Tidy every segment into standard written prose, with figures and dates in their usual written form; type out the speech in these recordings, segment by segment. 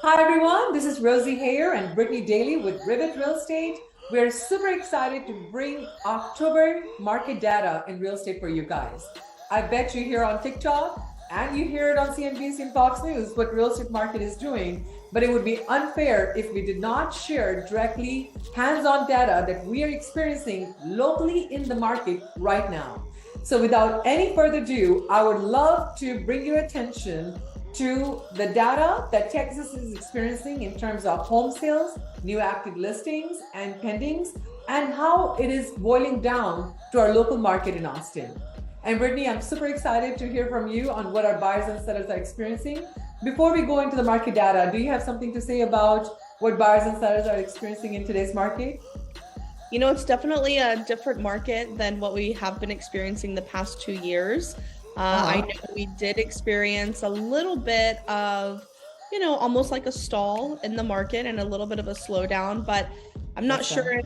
Hi everyone, this is Rosie Hayer and Brittany Daly with Rivet Real Estate. We're super excited to bring October market data in real estate for you guys. I bet you hear on TikTok and you hear it on CNBC and Fox News what real estate market is doing, but it would be unfair if we did not share directly hands-on data that we are experiencing locally in the market right now. So without any further ado, I would love to bring your attention to the data that Texas is experiencing in terms of home sales, new active listings, and pendings, and how it is boiling down to our local market in Austin. And Brittany, I'm super excited to hear from you on what our buyers and sellers are experiencing. Before we go into the market data, do you have something to say about what buyers and sellers are experiencing in today's market? It's definitely a different market than what we have been experiencing the past 2 years. I know we did experience a little bit of, almost like a stall in the market and a little bit of a slowdown, but I'm not sure if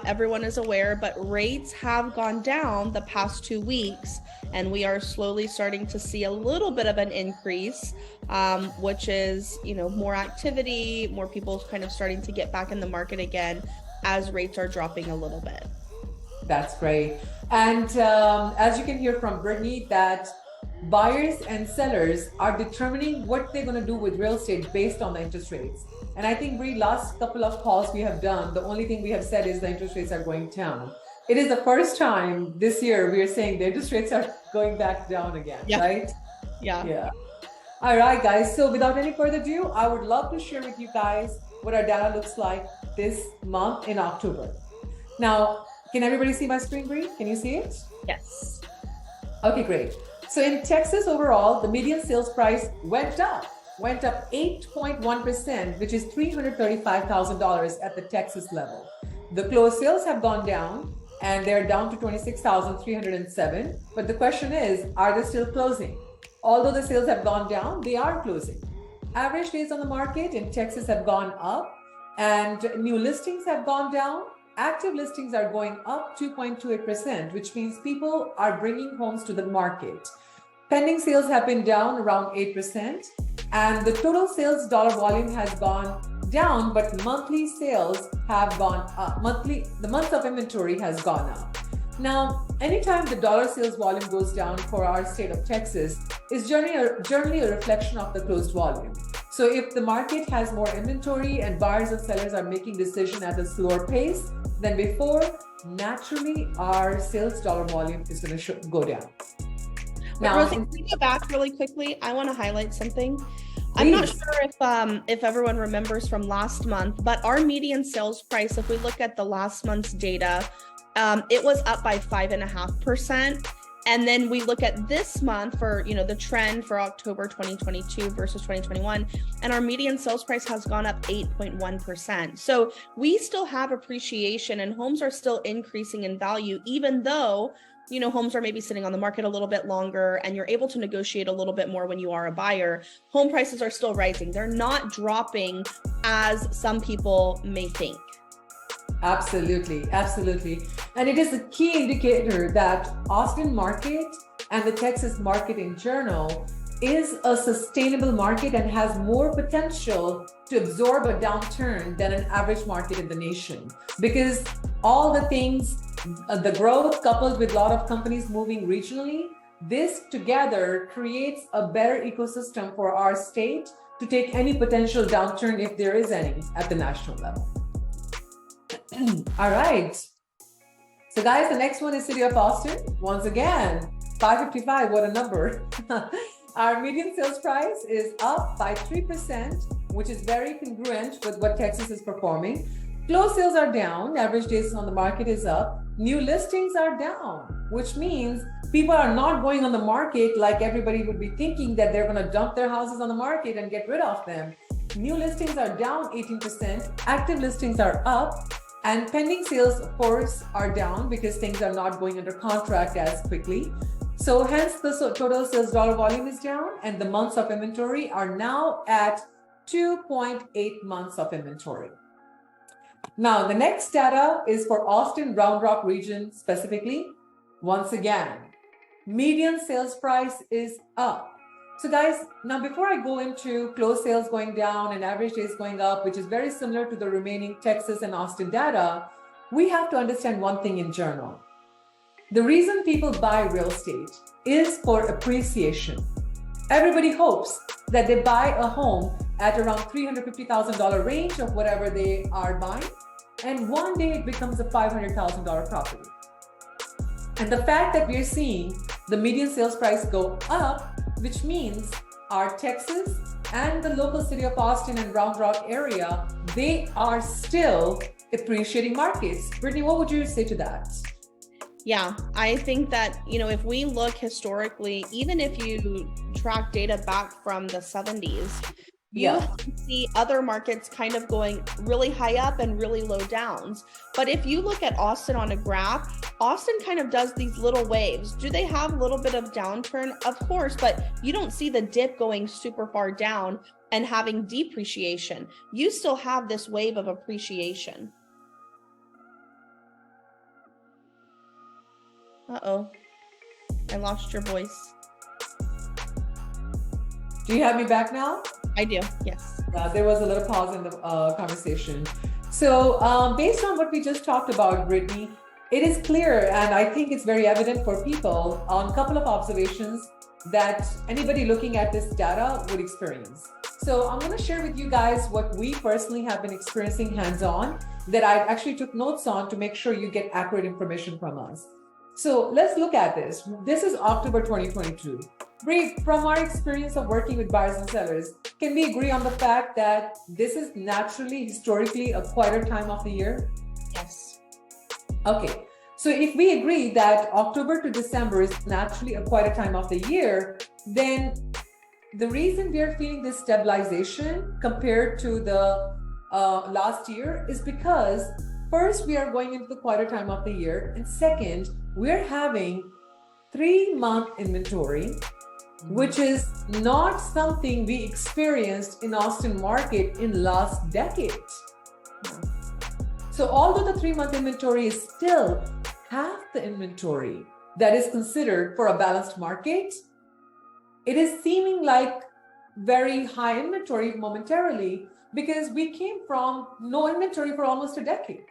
everyone is aware, but rates have gone down the past 2 weeks, and we are slowly starting to see a little bit of an increase, which is, more activity, more people kind of starting to get back in the market again as rates are dropping a little bit. That's great. And as you can hear from Brittany, that buyers and sellers are determining what they're going to do with real estate based on the interest rates. And I think, Brie, last couple of calls we have done, the only thing we have said is the interest rates are going down. It is the first time this year we are saying the interest rates are going back down again, right? Yeah. All right, guys. So without any further ado, I would love to share with you guys what our data looks like this month in October. Now, can everybody see my screen, Brie? Can you see it? Yes. Okay, great. So in Texas overall, the median sales price went up 8.1%, which is $335,000 at the Texas level. The closed sales have gone down and they're down to 26,307. But the question is, are they still closing? Although the sales have gone down, they are closing. Average days on the market in Texas have gone up and new listings have gone down. Active listings are going up 2.28%, which means people are bringing homes to the market. Pending sales have been down around 8%, and the total sales dollar volume has gone down, but monthly sales have gone up. The month of inventory has gone up. Now, anytime the dollar sales volume goes down for our state of Texas, is generally a reflection of the closed volume. So if the market has more inventory and buyers and sellers are making decisions at a slower pace than before, naturally our sales dollar volume is going to go down. Now, Rosie, can we go back really quickly? I want to highlight something. I'm not sure if everyone remembers from last month, but our median sales price, if we look at the last month's data, it was up by 5.5%. And then we look at this month for, the trend for October 2022 versus 2021, and our median sales price has gone up 8.1%. So we still have appreciation and homes are still increasing in value, even though, homes are maybe sitting on the market a little bit longer and you're able to negotiate a little bit more when you are a buyer. Home prices are still rising. They're not dropping as some people may think. Absolutely. And it is a key indicator that Austin market and the Texas market in general is a sustainable market and has more potential to absorb a downturn than an average market in the nation. Because all the things, the growth coupled with a lot of companies moving regionally, this together creates a better ecosystem for our state to take any potential downturn, if there is any, at the national level. All right. So guys, the next one is City of Austin. Once again, 555, what a number. Our median sales price is up by 3%, which is very congruent with what Texas is performing. Closed sales are down, average days on the market is up. New listings are down, which means people are not going on the market like everybody would be thinking that they're going to dump their houses on the market and get rid of them. New listings are down 18%, active listings are up, and pending sales, of course, are down because things are not going under contract as quickly. So hence the total sales dollar volume is down, and the months of inventory are now at 2.8 months of inventory. Now, the next data is for Austin Round Rock region specifically. Once again, median sales price is up. So guys, now before I go into closed sales going down and average days going up, which is very similar to the remaining Texas and Austin data, we have to understand one thing in general. The reason people buy real estate is for appreciation. Everybody hopes that they buy a home at around $350,000 range of whatever they are buying, and one day it becomes a $500,000 property. And the fact that we're seeing the median sales price go up, which means our Texas and the local city of Austin and Round Rock area, they are still appreciating markets. Brittany, what would you say to that? Yeah, I think that, if we look historically, even if you track data back from the 70s, you see other markets kind of going really high up and really low downs. But if you look at Austin on a graph, Austin kind of does these little waves. Do they have a little bit of downturn? Of course, but you don't see the dip going super far down and having depreciation. You still have this wave of appreciation. Uh-oh, I lost your voice. Do you have me back now? I do, yes. There was a little pause in the conversation. So based on what we just talked about, Brittany, it is clear, and I think it's very evident for people on a couple of observations that anybody looking at this data would experience. So I'm going to share with you guys what we personally have been experiencing hands-on that I actually took notes on to make sure you get accurate information from us. So let's look at this. This is October 2022. Bree, from our experience of working with buyers and sellers, can we agree on the fact that this is naturally, historically, a quieter time of the year? Yes. Okay. So if we agree that October to December is naturally a quieter time of the year, then the reason we are feeling this stabilization compared to the last year is because first, we are going into the quieter time of the year, and second, we're having 3-month inventory, which is not something we experienced in Austin market in last decade. So although the 3-month inventory is still half the inventory that is considered for a balanced market, it is seeming like very high inventory momentarily because we came from no inventory for almost a decade.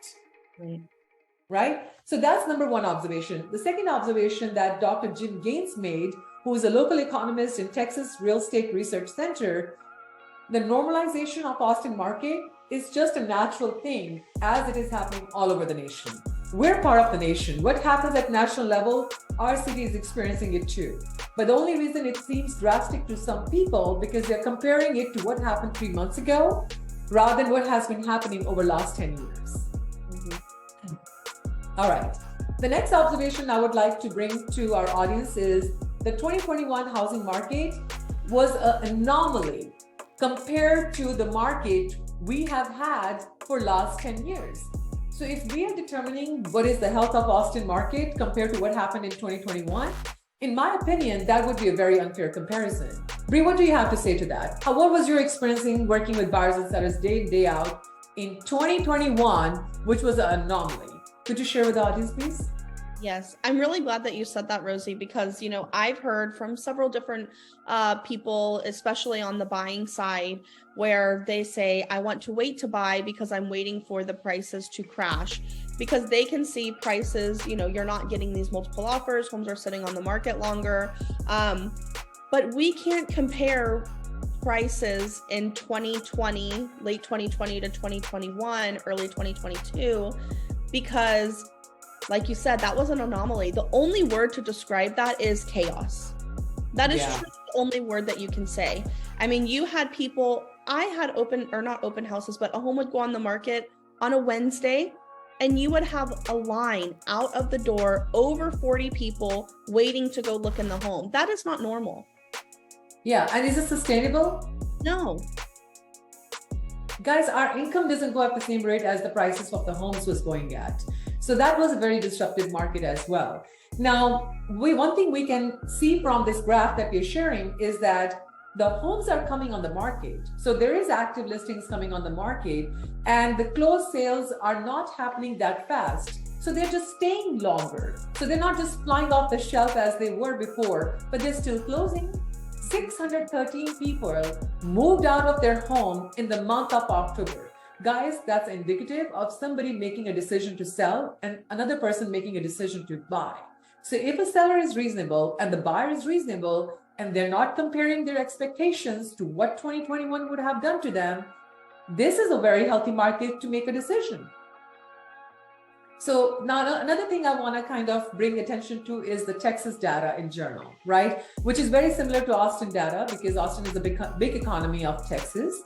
Right? So that's number one observation. The second observation that Dr. Jim Gaines made, who is a local economist in Texas Real Estate Research Center, the normalization of Austin market is just a natural thing as it is happening all over the nation. We're part of the nation. What happens at national level, our city is experiencing it too. But the only reason it seems drastic to some people because they're comparing it to what happened 3 months ago rather than what has been happening over the last 10 years. All right. The next observation I would like to bring to our audience is the 2021 housing market was an anomaly compared to the market we have had for last 10 years. So if we are determining what is the health of Austin market compared to what happened in 2021, in my opinion, that would be a very unfair comparison. Bree, what do you have to say to that? What was your experiencing working with buyers and sellers day in, day out in 2021, which was an anomaly? Could you share with the audience, please? Yes, I'm really glad that you said that, Rosie, because, I've heard from several different people, especially on the buying side, where they say, I want to wait to buy because I'm waiting for the prices to crash, because they can see prices, you're not getting these multiple offers, homes are sitting on the market longer. But we can't compare prices in 2020, late 2020 to 2021, early 2022, because like you said, that was an anomaly. The only word to describe that is chaos. That is truly the only word that you can say. I mean, you had people, I had not open houses, but a home would go on the market on a Wednesday and you would have a line out of the door, over 40 people waiting to go look in the home. That is not normal. Yeah, and is it sustainable? No. Guys, our income doesn't go at the same rate as the prices of the homes was going at. So that was a very disruptive market as well. Now, one thing we can see from this graph that we're sharing is that the homes are coming on the market. So there is active listings coming on the market and the closed sales are not happening that fast. So they're just staying longer. So they're not just flying off the shelf as they were before, but they're still closing. 613 people moved out of their home in the month of October. Guys, that's indicative of somebody making a decision to sell and another person making a decision to buy. So if a seller is reasonable and the buyer is reasonable and they're not comparing their expectations to what 2021 would have done to them, this is a very healthy market to make a decision. So now another thing I want to kind of bring attention to is the Texas data in general, right? Which is very similar to Austin data because Austin is a big economy of Texas.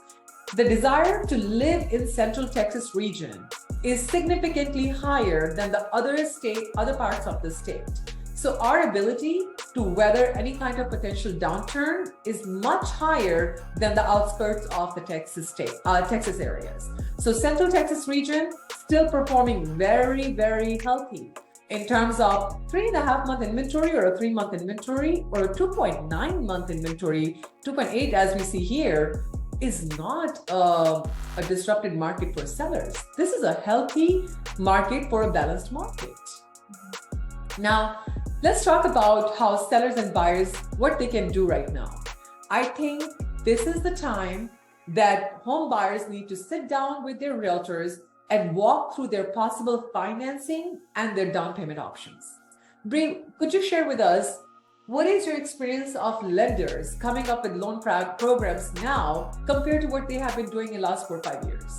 The desire to live in Central Texas region is significantly higher than the other parts of the state. So our ability to weather any kind of potential downturn is much higher than the outskirts of the Texas areas. So Central Texas region still performing very, very healthy in terms of 3.5-month inventory or a 3-month inventory or a 2.9-month inventory, 2.8 as we see here, is not a disrupted market for sellers. This is a healthy market for a balanced market. Now, let's talk about how sellers and buyers, what they can do right now. I think this is the time that home buyers need to sit down with their realtors and walk through their possible financing and their down payment options. Bree, could you share with us, what is your experience of lenders coming up with loan programs now compared to what they have been doing in the last 4 or 5 years?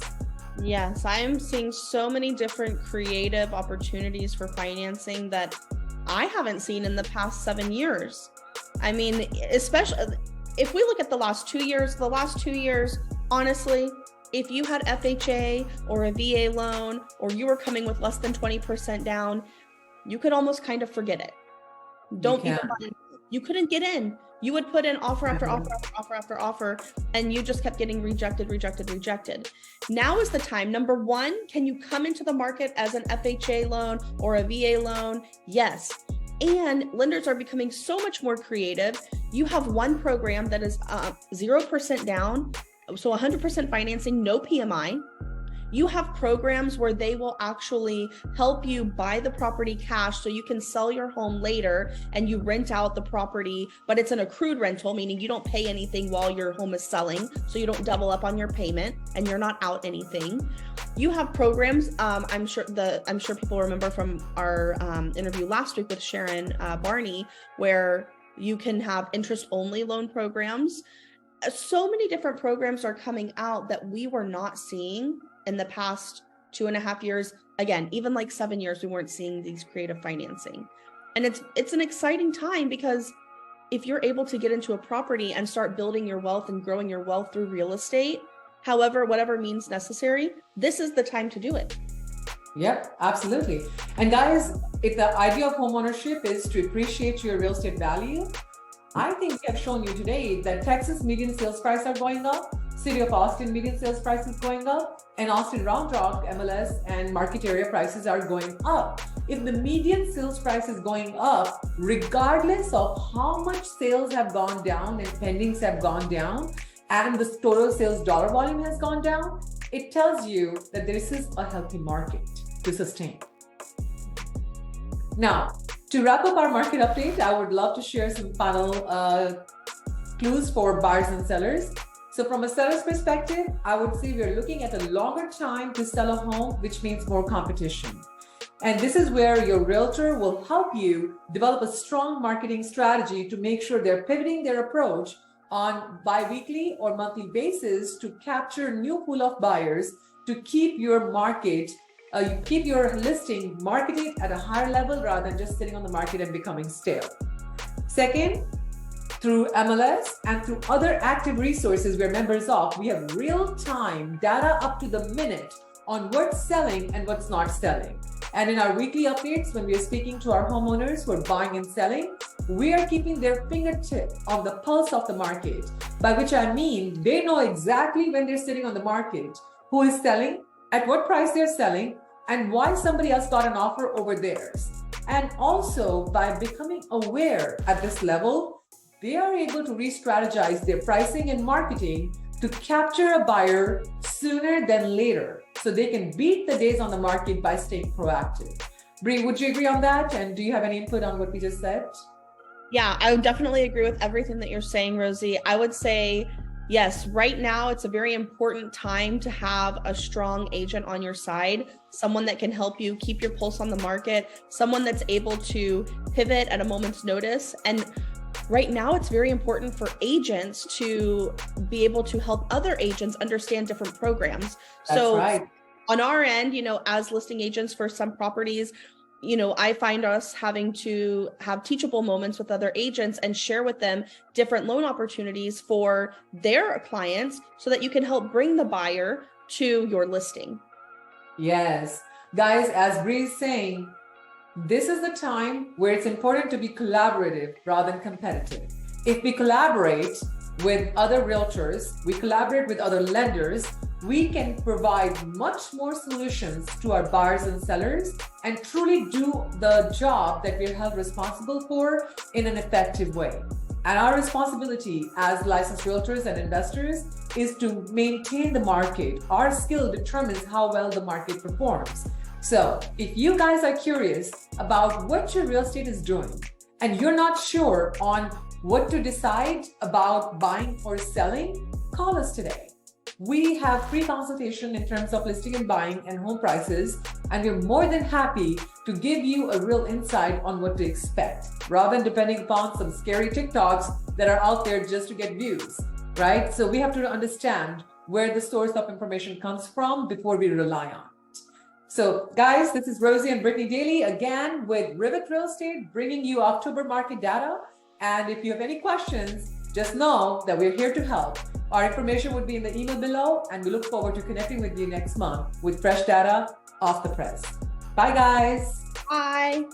Yes, I'm seeing so many different creative opportunities for financing that I haven't seen in the past 7 years. I mean, especially if we look at the last 2 years, honestly, if you had FHA or a VA loan, or you were coming with less than 20% down, you could almost kind of forget it. You couldn't get in. You would put in offer after offer, and you just kept getting rejected. Now is the time. Number one, can you come into the market as an FHA loan or a VA loan? Yes. And lenders are becoming so much more creative. You have one program that is 0% down, so 100% financing, no PMI. You have programs where they will actually help you buy the property cash so you can sell your home later and you rent out the property, but it's an accrued rental, meaning you don't pay anything while your home is selling, so you don't double up on your payment and you're not out anything. You have programs, I'm sure people remember from our interview last week with Sharon Barney, where you can have interest-only loan programs. So many different programs are coming out that we were not seeing in the past 2.5 years. Again, even like 7 years, we weren't seeing these creative financing. And it's an exciting time because if you're able to get into a property and start building your wealth and growing your wealth through real estate, whatever means necessary, this is the time to do it. Yep, absolutely. And guys, if the idea of homeownership is to appreciate your real estate value, I think we have shown you today that Texas median sales prices are going up, City of Austin median sales price is going up, and Austin Round Rock, MLS, and market area prices are going up. If the median sales price is going up, regardless of how much sales have gone down and pendings have gone down, and the total sales dollar volume has gone down, it tells you that this is a healthy market to sustain. Now, to wrap up our market update, I would love to share some final clues for buyers and sellers. So from a seller's perspective, I would say we're looking at a longer time to sell a home, which means more competition. And this is where your realtor will help you develop a strong marketing strategy to make sure they're pivoting their approach on bi-weekly or monthly basis to capture new pool of buyers to keep your market, keep your listing marketed at a higher level rather than just sitting on the market and becoming stale. Second, through MLS and through other active resources we're members of, we have real-time data up to the minute on what's selling and what's not selling. And in our weekly updates, when we are speaking to our homeowners who are buying and selling, we are keeping their fingertip on the pulse of the market, by which I mean they know exactly when they're sitting on the market, who is selling, at what price they're selling, and why somebody else got an offer over theirs. And also by becoming aware at this level, they are able to re-strategize their pricing and marketing to capture a buyer sooner than later, so they can beat the days on the market by staying proactive. Bree, would you agree on that? And do you have any input on what we just said? Yeah, I would definitely agree with everything that you're saying, Rosie. I would say, yes, right now it's a very important time to have a strong agent on your side, someone that can help you keep your pulse on the market, someone that's able to pivot at a moment's notice. And right now, it's very important for agents to be able to help other agents understand different programs. That's So, right. on our end, as listing agents for some properties, I find us having to have teachable moments with other agents and share with them different loan opportunities for their clients so that you can help bring the buyer to your listing. Yes. Guys, as Bree is saying, this is the time where it's important to be collaborative rather than competitive. If we collaborate with other realtors, we collaborate with other lenders, we can provide much more solutions to our buyers and sellers and truly do the job that we're held responsible for in an effective way. And our responsibility as licensed realtors and investors is to maintain the market. Our skill determines how well the market performs. So if you guys are curious about what your real estate is doing and you're not sure on what to decide about buying or selling, call us today. We have free consultation in terms of listing and buying and home prices, and we're more than happy to give you a real insight on what to expect, rather than depending upon some scary TikToks that are out there just to get views, right? So we have to understand where the source of information comes from before we rely on it. So guys, this is Rosie and Brittany Daly again with Rivet Real Estate, bringing you October market data. And if you have any questions, just know that we're here to help. Our information would be in the email below, and we look forward to connecting with you next month with fresh data off the press. Bye, guys. Bye.